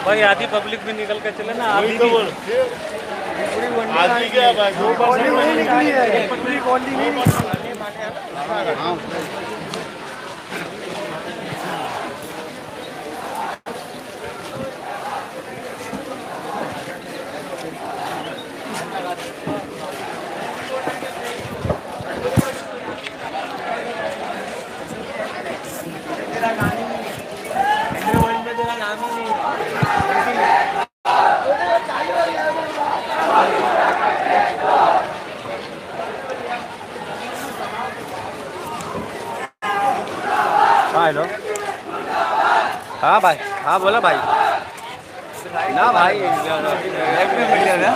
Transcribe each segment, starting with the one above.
भाई आधी पब्लिक भी निकल के चले ना, आधी तो भी। बोल आदमी क्या भाई 2% नहीं निकली है, पूरी कॉलोनी नहीं निकली। हाँ हेलो। हाँ भाई, हाँ बोला भाई। ना भाई लाइफ में मिल गया ना।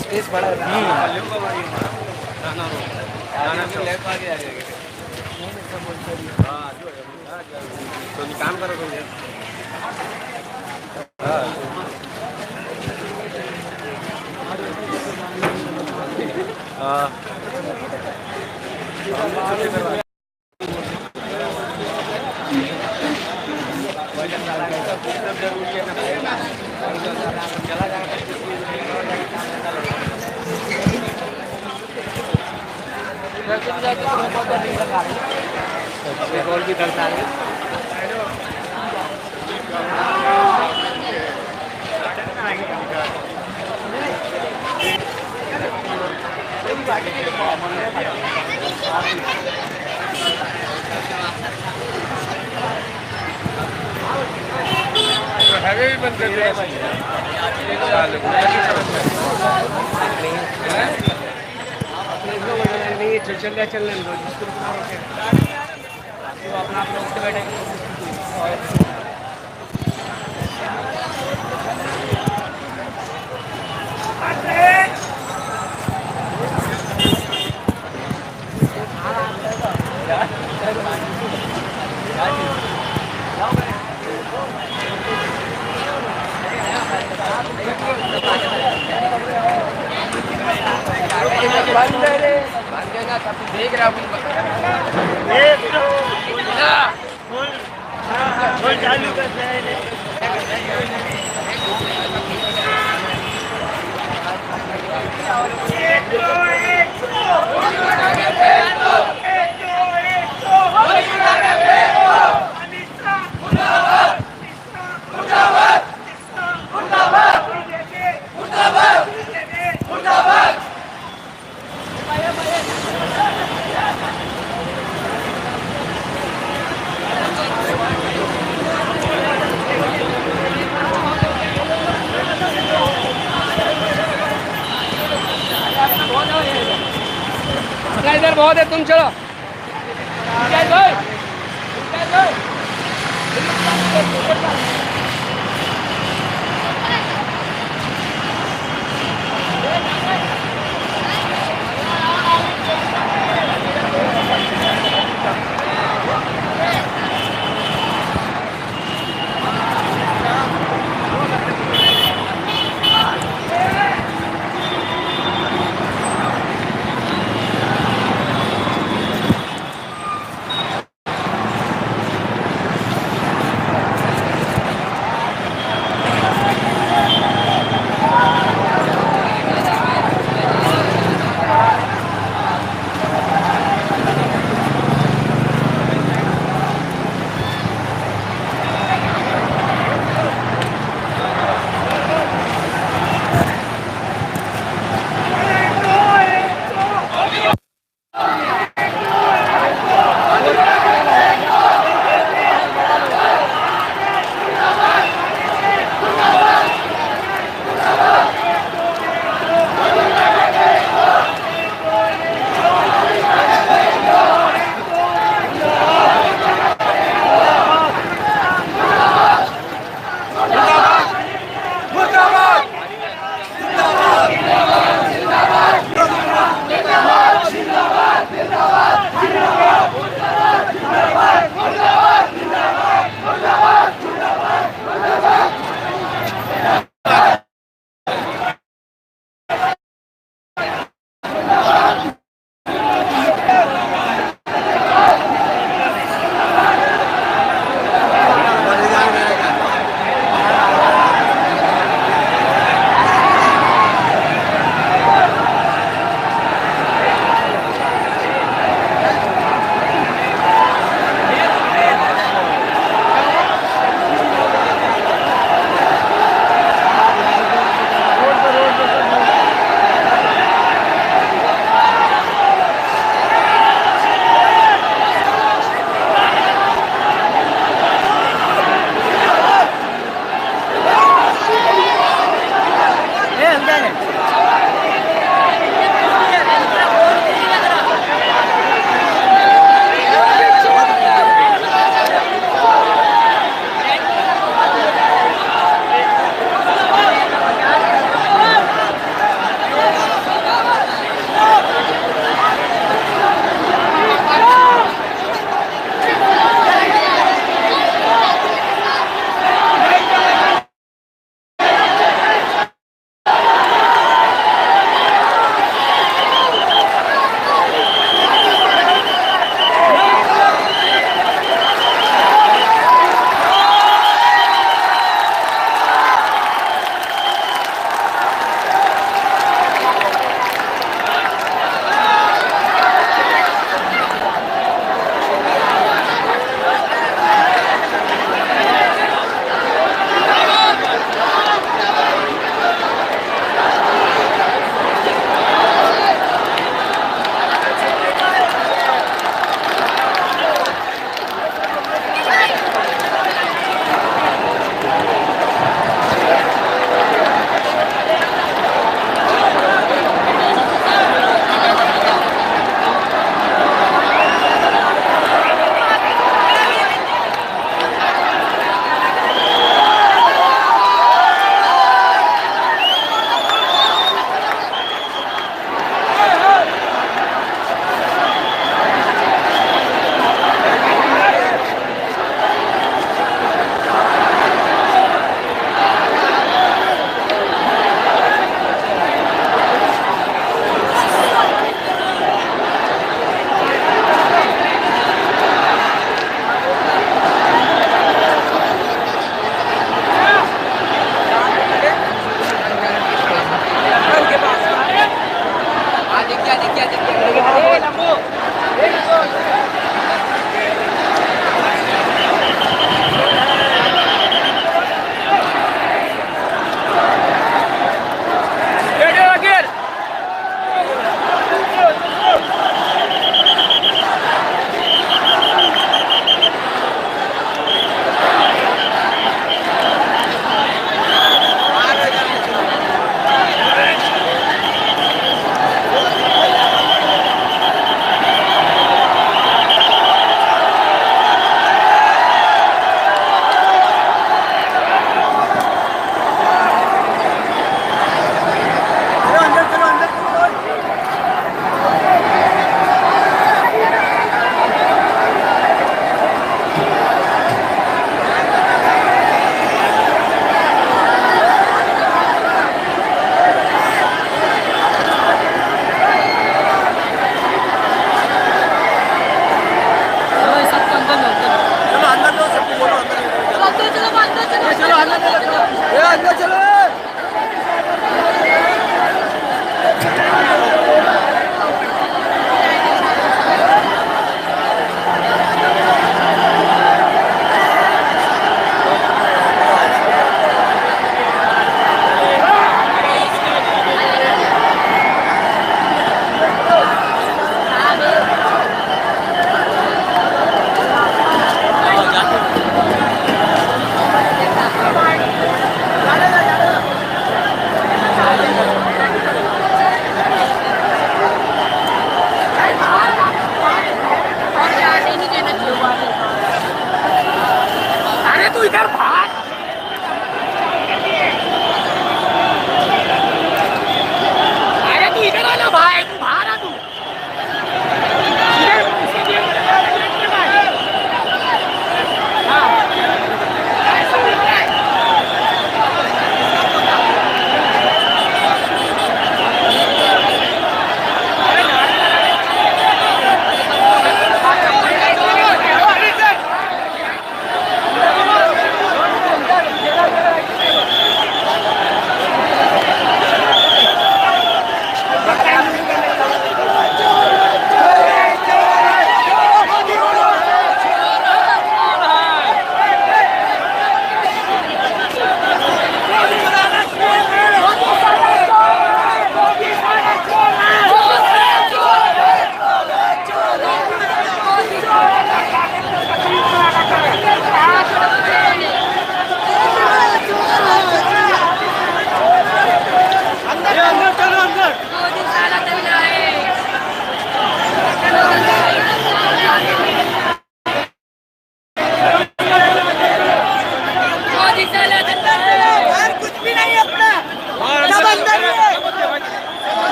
स्पेस बड़ा है। लेफ्ट आगे आ जाएगा। हाँ तो काम करो तुम। हाँ पेट्रोल भी करता है। हैवे भी बंद कर दिया नहीं चल रहा चलने दो जिसको अपना आप लोग बैठे। देख रहा चालू करते हैं। इधर बहुत है, तुम चलो।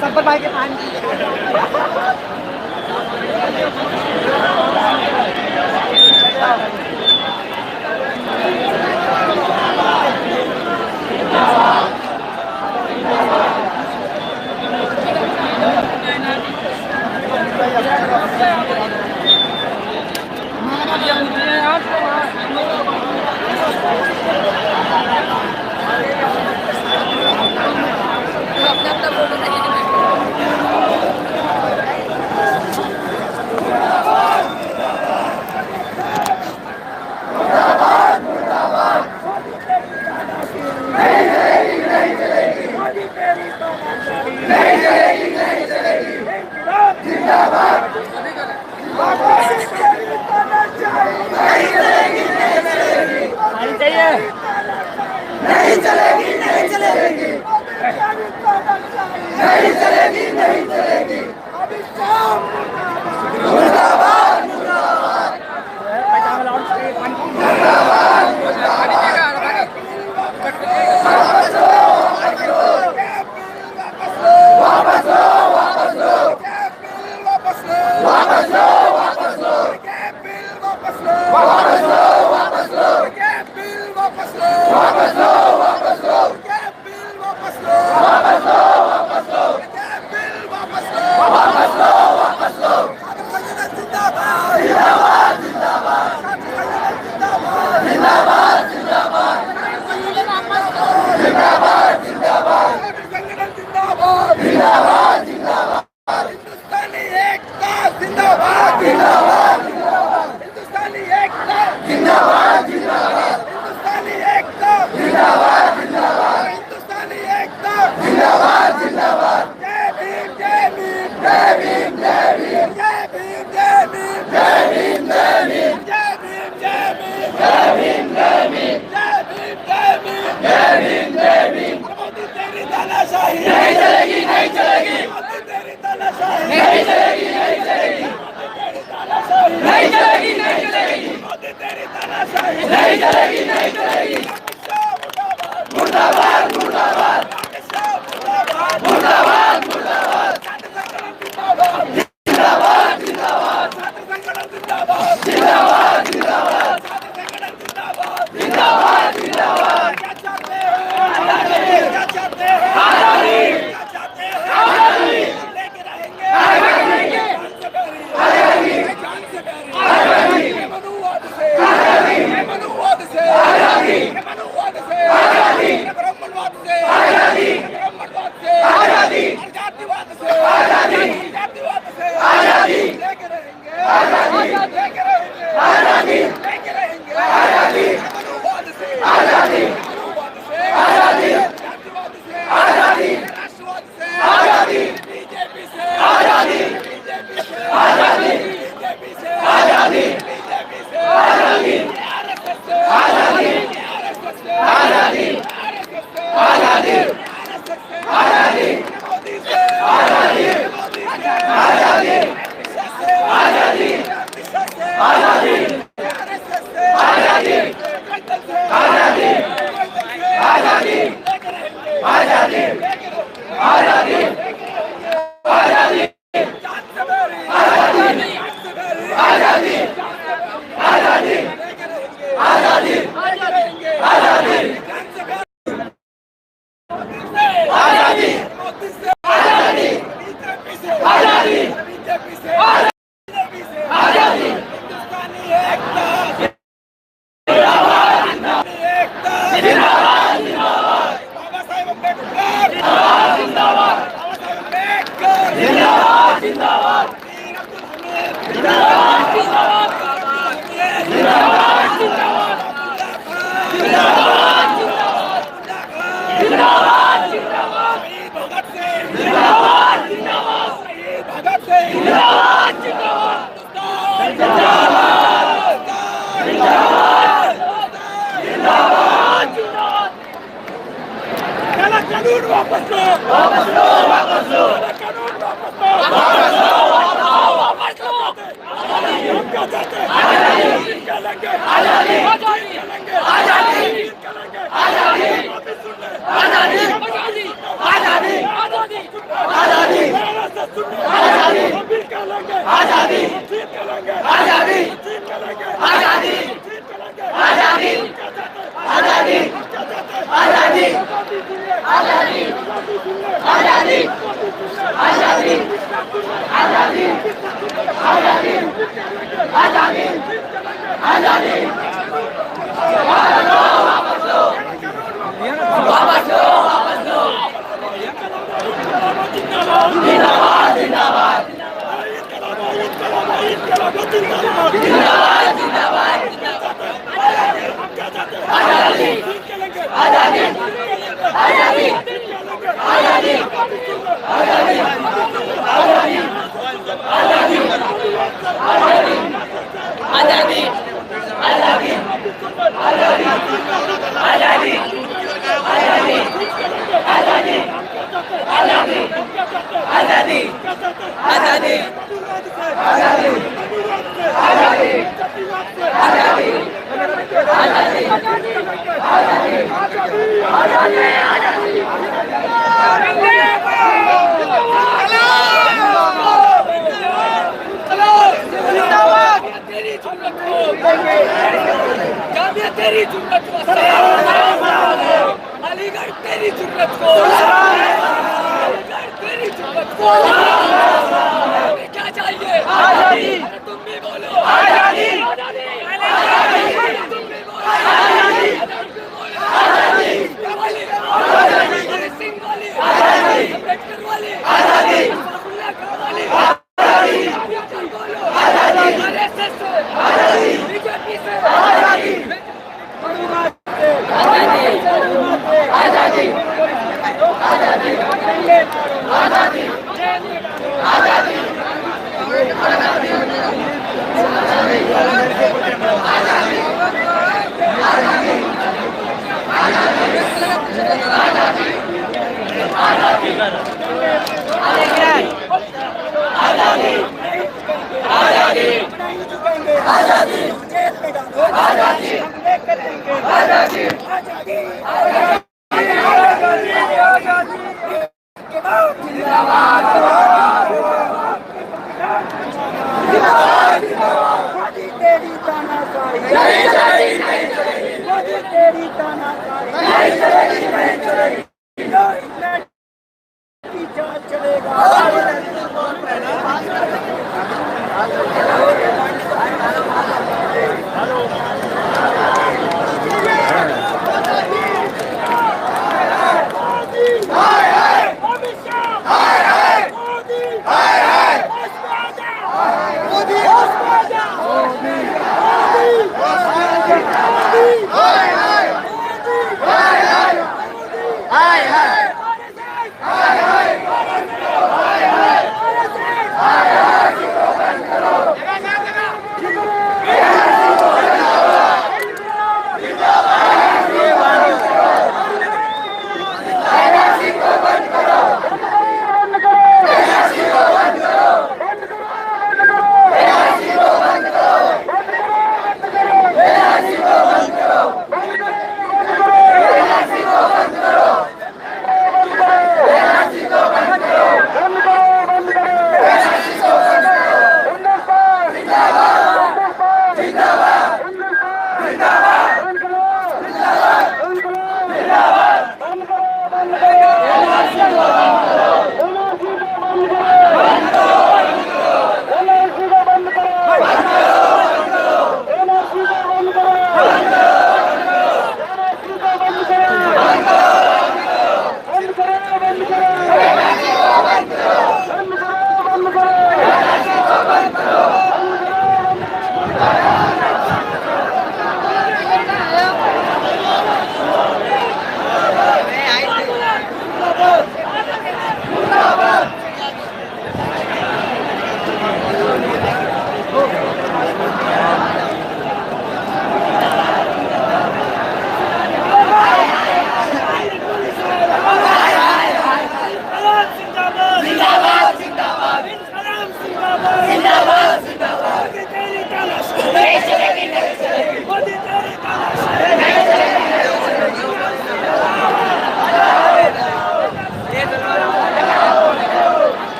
संपत भाई के पानी कानून वापस लो, वापस लो, वापस लो, कानून तेरी जुम्मत को अलीगढ़ तेरी जुम्मत को अलीगढ़ तेरी जुम्मत को क्या चाहिए आजादी तुम भी बोलो आजादी तुम भी बोलो आजादी सिंह वाली अम्बेडकर वाली बोलो आरएसएस से बीजेपी से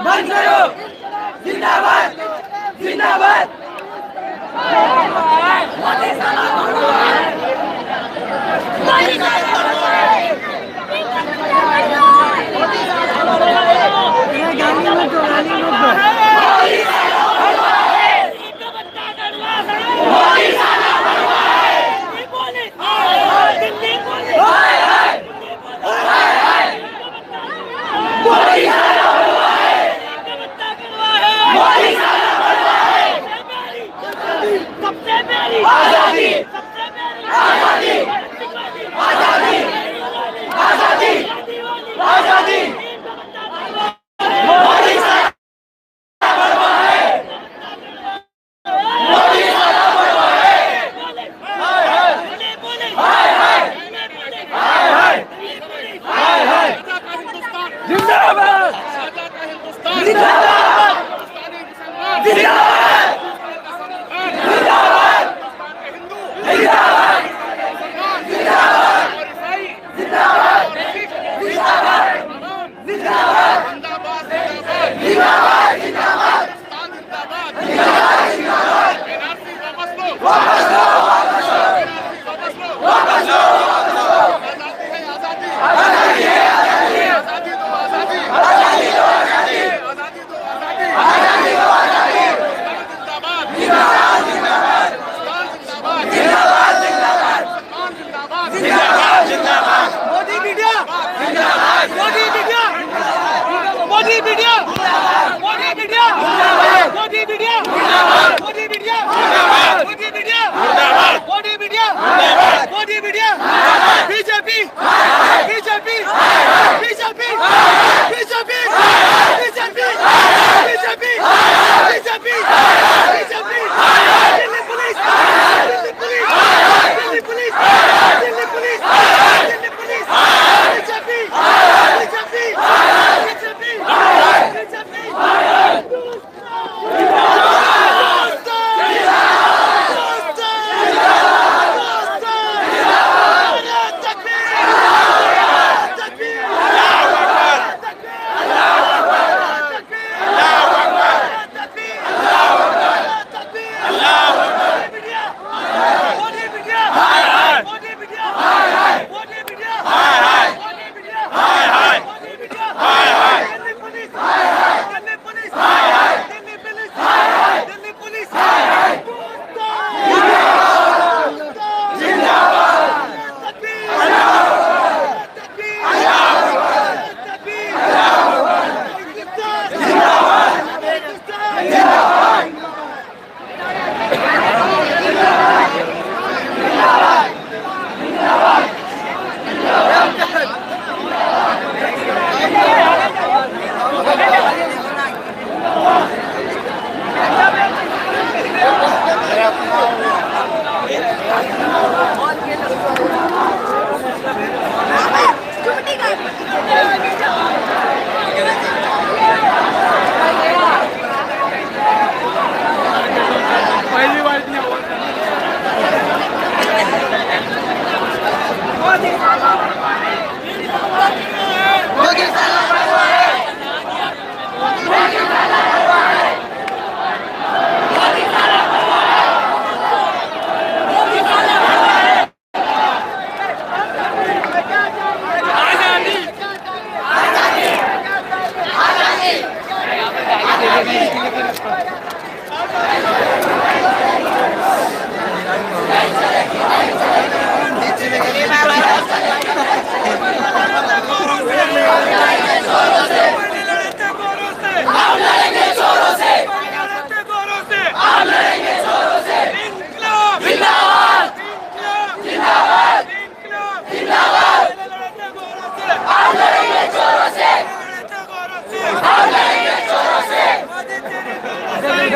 बंद करो जिंदाबाद जिंदाबाद मोदी साला आजादी आजादी आजादी आजादी आजादी मोदी साला बड़वा है मोदी साला बड़वा है हाय हाय हाय हाय हाय हाय हाय जिंदाबाद जिंदाबाद जिंदाबाद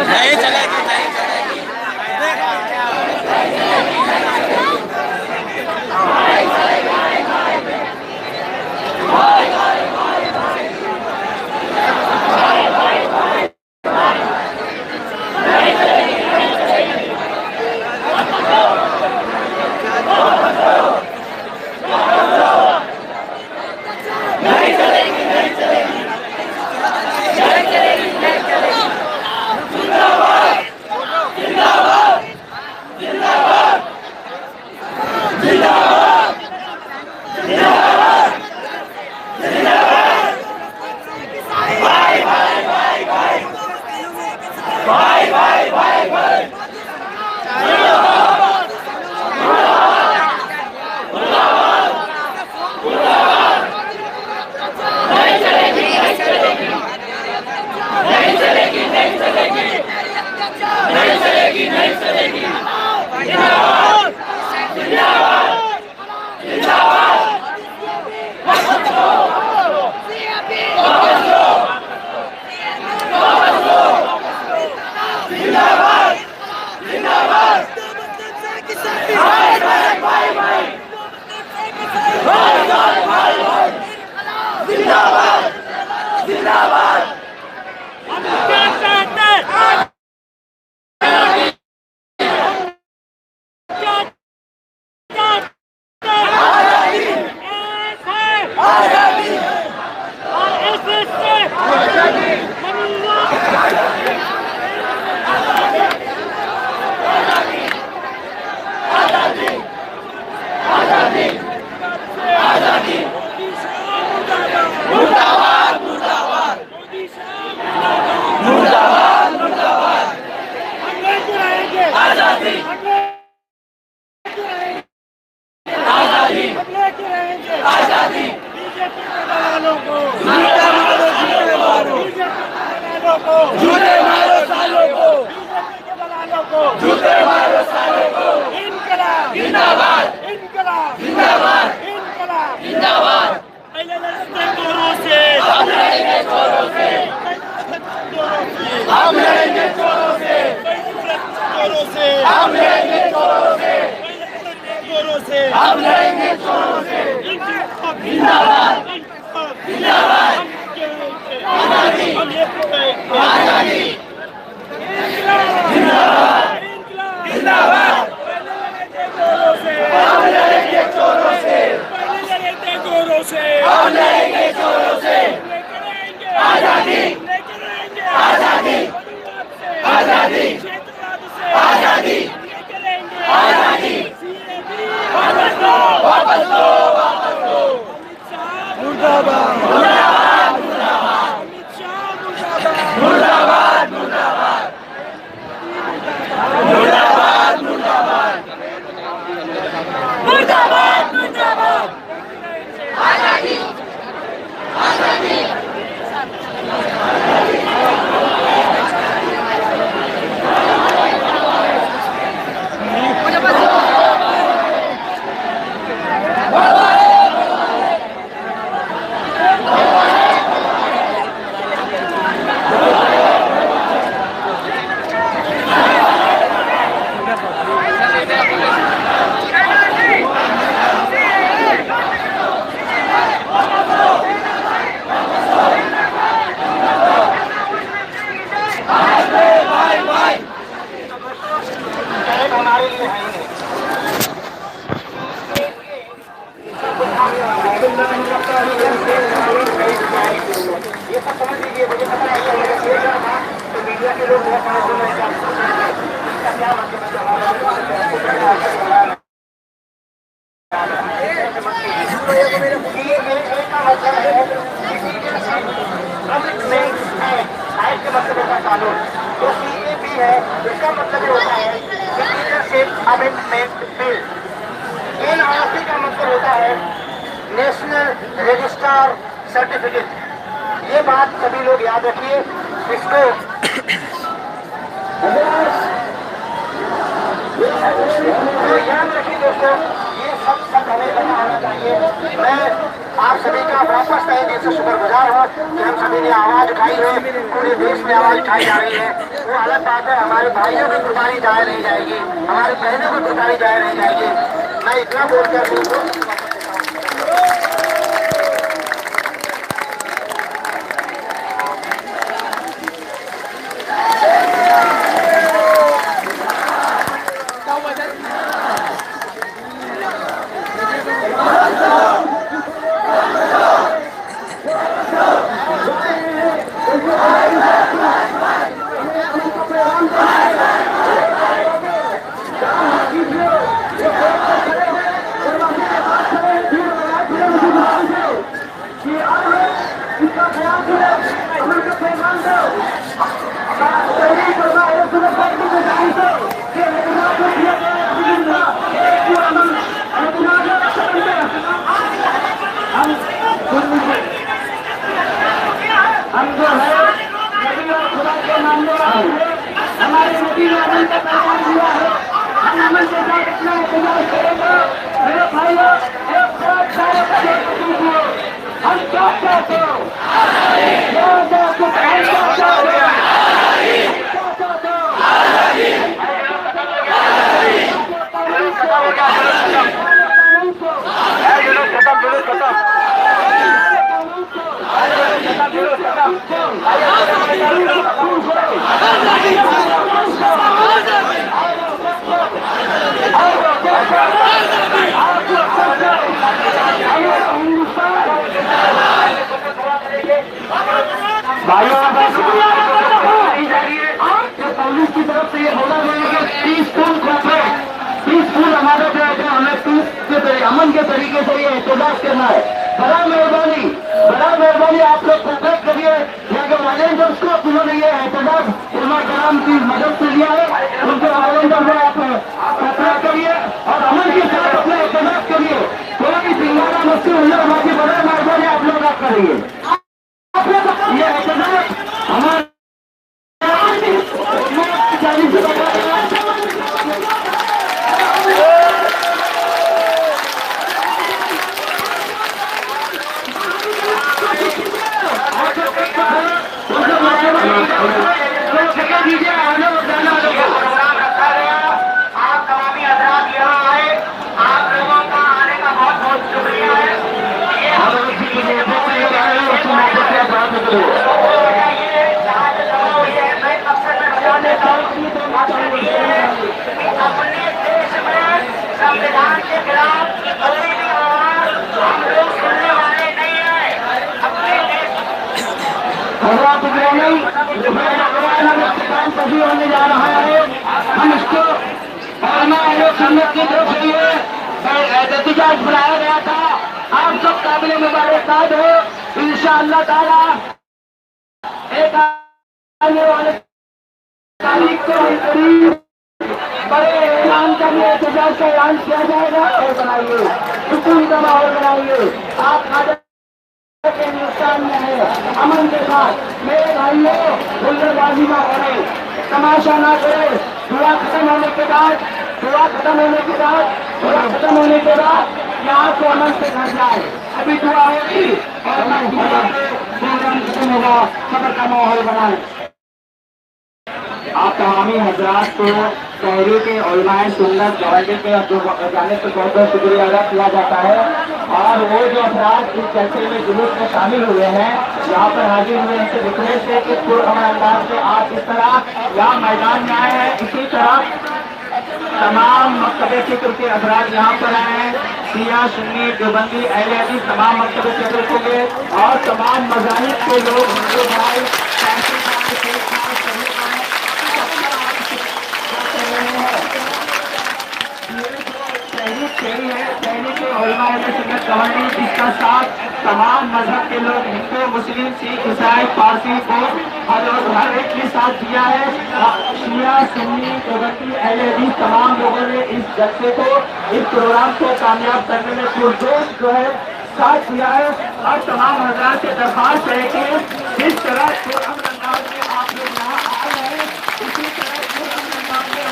नहीं चलेगी नहीं चलेगी नेशनल रजिस्ट्रार सर्टिफिकेट। ये बात सभी लोग याद रखिए, इसको याद रखिए दोस्तों, ये सब हमें पता होना चाहिए। मैं आप सभी का वापस तहे दिल से शुक्रगुजार हूँ कि हम सभी ने आवाज उठाई है, पूरे देश में आवाज उठाई जा रही है। वो अलग बात है, हमारे भाइयों की कुर्बानी जाया नहीं जाएगी, हमारी बहनों की कुर्बानी जाया नहीं जाएगी। मैं इतना बोलकर हमारे नबी ने अमल का पैगाम दिया है, हम अमल के साथ अपना इंतजार करेंगे। मेरे भाइयों, एक बहुत सारे हम क्या चाहते हो, क्या चाहते हो पुलिस की तरफ से ये बोला गया है कि पीसफुल हमारा जो है हमें अमन के तरीके से ये एहतजाज करना है। बड़ा मेहरबानी आप लोग कोऑपरेट करिए। यहाँ के वॉलेंटियर्स को उन्होंने ये एहतजाज उलमा कराम की मदद से लिया है, उनके वॉलेंटियर में आप कोऑपरेट करिए और अमन के साथ अपना एहतजाज करिए। कोई सिंगारा मस्ती उल्ला बाकी बड़ा मेहरबानी आप लोग आप करिए। ये एहतजाज हमारे संविधान के खिलाफ कोई भी आवाज हम लोग सुनने वाले नहीं है। अपने होने जा रहा है, हम इसको सुन्नत की तरफ से ये एहतजाज बनाया गया था। आप सब काबिल मुबारकबाद हो। इंशाअल्लाह ताला एक आने वाले तारीख को करीब बड़े ऐलान का भी एहतजाज का ऐलान किया जाएगा। और बनाइए सुकून का माहौल बनाइए। आप के हिंदुस्तान में है, अमन के साथ मेरे भाइयों गुल्लबाजी ना करें, तमाशा ना करें। दुआ खत्म होने के बाद यहाँ को अमन से घर जाए। अभी दुआ होगी और प्रोग्राम खत्म होगा, सबर का माहौल बनाए। आप तमामी हजरात को शहरी के उलमाए सुन्नत गवर्नर के जाने से बहुत बहुत शुक्रिया अदा किया जाता है। और वो जो अफराद इस जलसे में जुलूस में शामिल हुए हैं, यहाँ पर हाजिर हुए, इनसे रिक्वेस्ट है कि पुरअमन अंदाज से आप इस तरह यहाँ मैदान में आए हैं, इसी तरह तमाम मकतबे फिक्र के अफराद यहाँ पर आए हैं। शिया सुन्नी देवबंदी अहले हदीस तमाम मकतबे फिक्र के लिए और तमाम मज़ाहिब के लोग हिंदू भाई जिसका साथ तमाम मजहब के लोग हिंदू मुस्लिम सिख ईसाई पारसी को हर एक के साथ दिया है। शिया सुन्नी देवबंदी अहले हदीस तमाम लोगों ने इस जलसे को इस प्रोग्राम को कामयाब करने में पुरजोश जो है साथ दिया है। और तमाम हजरात से दरख्वास्त है कि जिस तरह अंदाज में आप लोग यहाँ आए हैं, इसी तरह अंदाज में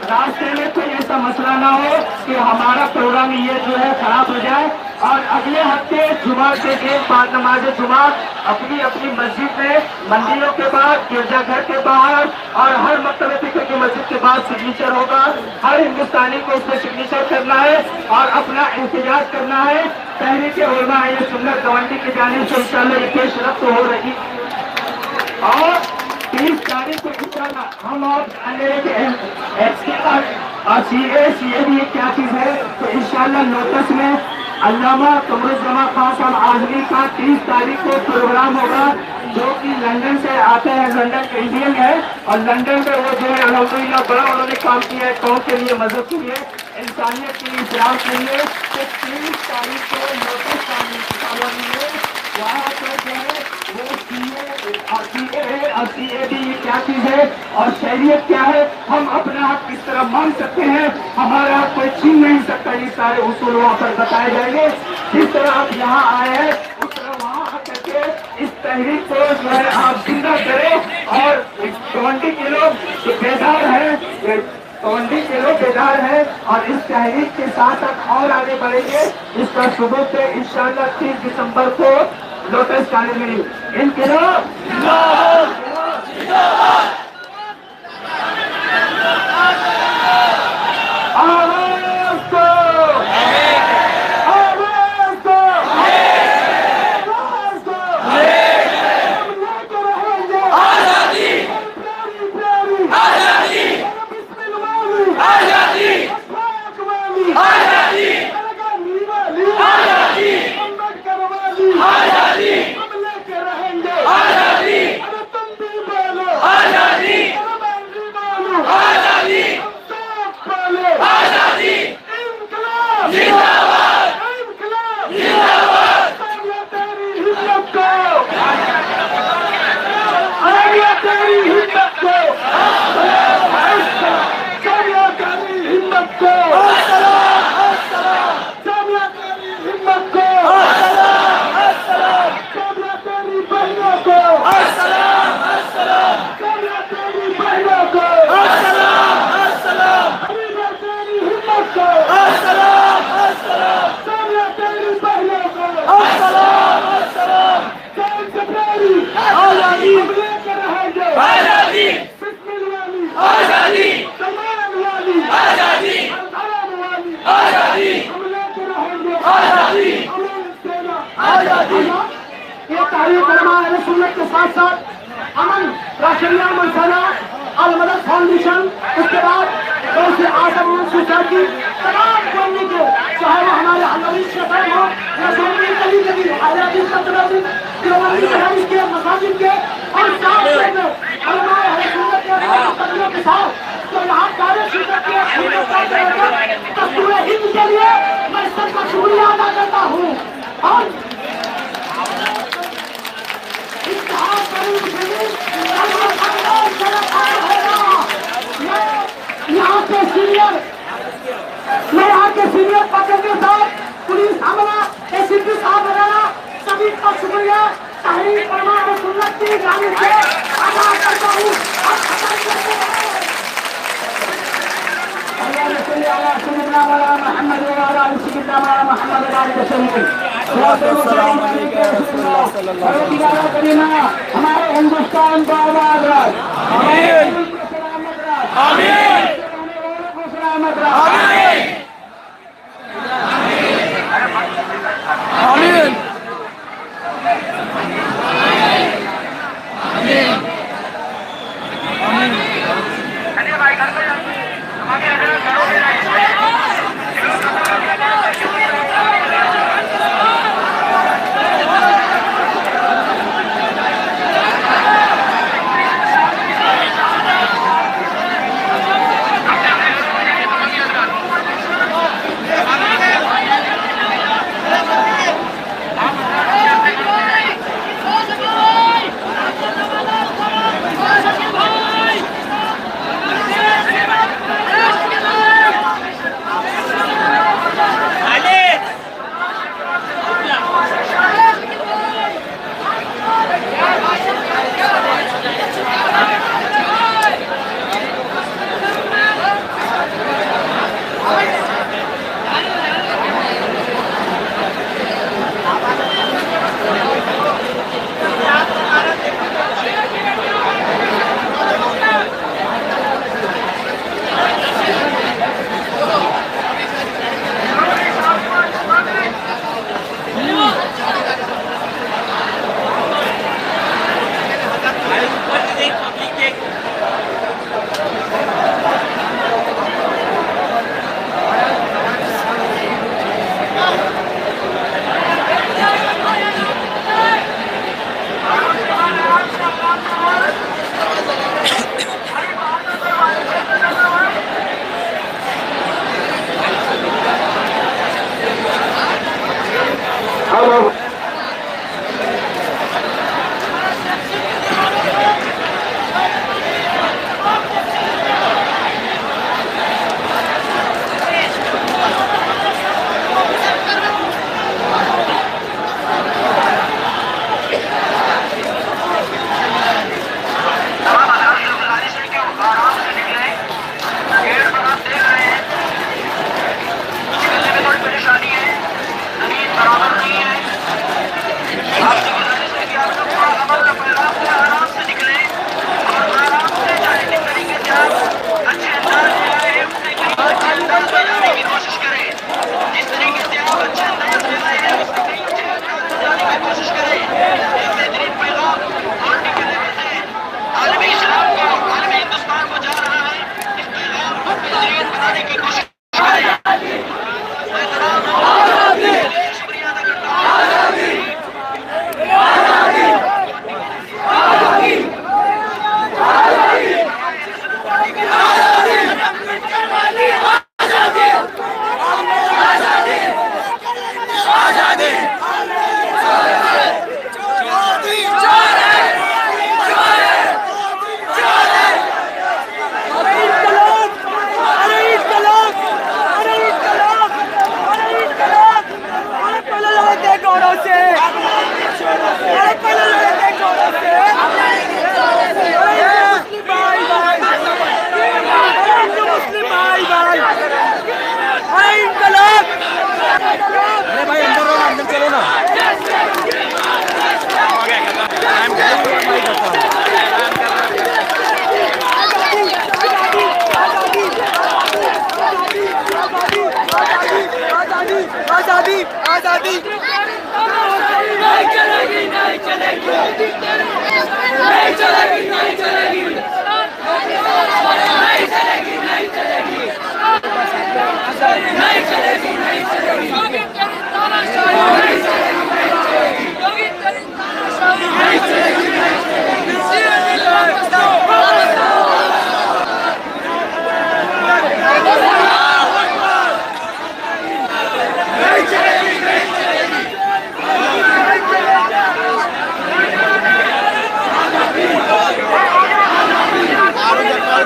रास्ते में कोई ऐसा मसला ना हो कि हमारा प्रोग्राम ये जो है खराब हो जाए। और अगले हफ्ते जुमा के एक बाद नमाज जुमा अपनी अपनी मस्जिद में, मंदिरों के बाद, गिरजाघर के बाहर और हर मकतबे फिक्र की मस्जिद के बाद सिग्नेचर होगा। हर हिंदुस्तानी को उसमें सिग्नेचर करना है और अपना एहतजाज करना है। तहरीक उलमा अहले सुन्नत गवर्नर की जानिब से इंशाअल्लाह ये पेशरफ्त हो रही। और 30 तारीख को इंशाअल्लाह हम और CA भी क्या चीज है, तो इंशाअल्लाह लोटस में अल्लामा कमरुज़्ज़मान खान साहब आज़मी का 30 तारीख को प्रोग्राम होगा, जो कि लंदन से आते हैं। लंदन के इंडियन है और लंदन में वो जो है अल्हम्दुलिल्लाह बड़ा उन्होंने काम किया है कौम के लिए, मजहब के लिए, इंसानियत के लिए, इस्लाम के लिए। तो 30 तारीख को लोटस कॉलोनी में वहाँ पर जो है वो CA और CAB क्या चीज है और शरीयत क्या है, हम अपना हक किस तरह मांग सकते हैं, हमारा हक कोई छीन नहीं सकता। ये सारे उसूल वहाँ पर बताए जाएंगे। जिस तरह आप यहाँ आए हैं उस तरह वहाँ आकर के इस तहरीक को जो है आप जिंदा करें। और 20 के लोग बेदार है, 20 के लोग बेदार है और इस तहरीक के साथ साथ और आगे बढ़ेंगे। इसका सबूत है इंशाअल्लाह 30 दिसंबर को लोटस कॉलेज में इनकलाब जिंदाबाद। सुन्नत के साथ साथ अमन राष्ट्रीय मनसाना अल मदद फाउंडेशन, उसके बाद गौसे आजम सोसाइटी, तमाम कॉलोनी के, चाहे वो हमारे हलवी शहर हो या सोनी गली गली आजादी सत्रह के मसाजिद के और साथ में अलमाए है सुन्नत के तकरीरों के साथ तो यहाँ कार्य शिरकत के दस्तूर हिंद के लिए मैं सबका शुक्रिया अदा करता हूँ। और यहाँ के सीनियर पकड़ के साथ पुलिस हमला, एसीपी साहब वगैरह सभी का शुक्रिया तहरीर परमार सुन्नत की जानिब से अदा करता हूँ। हमारे हिंदुस्तान को आबाद रहे।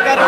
कर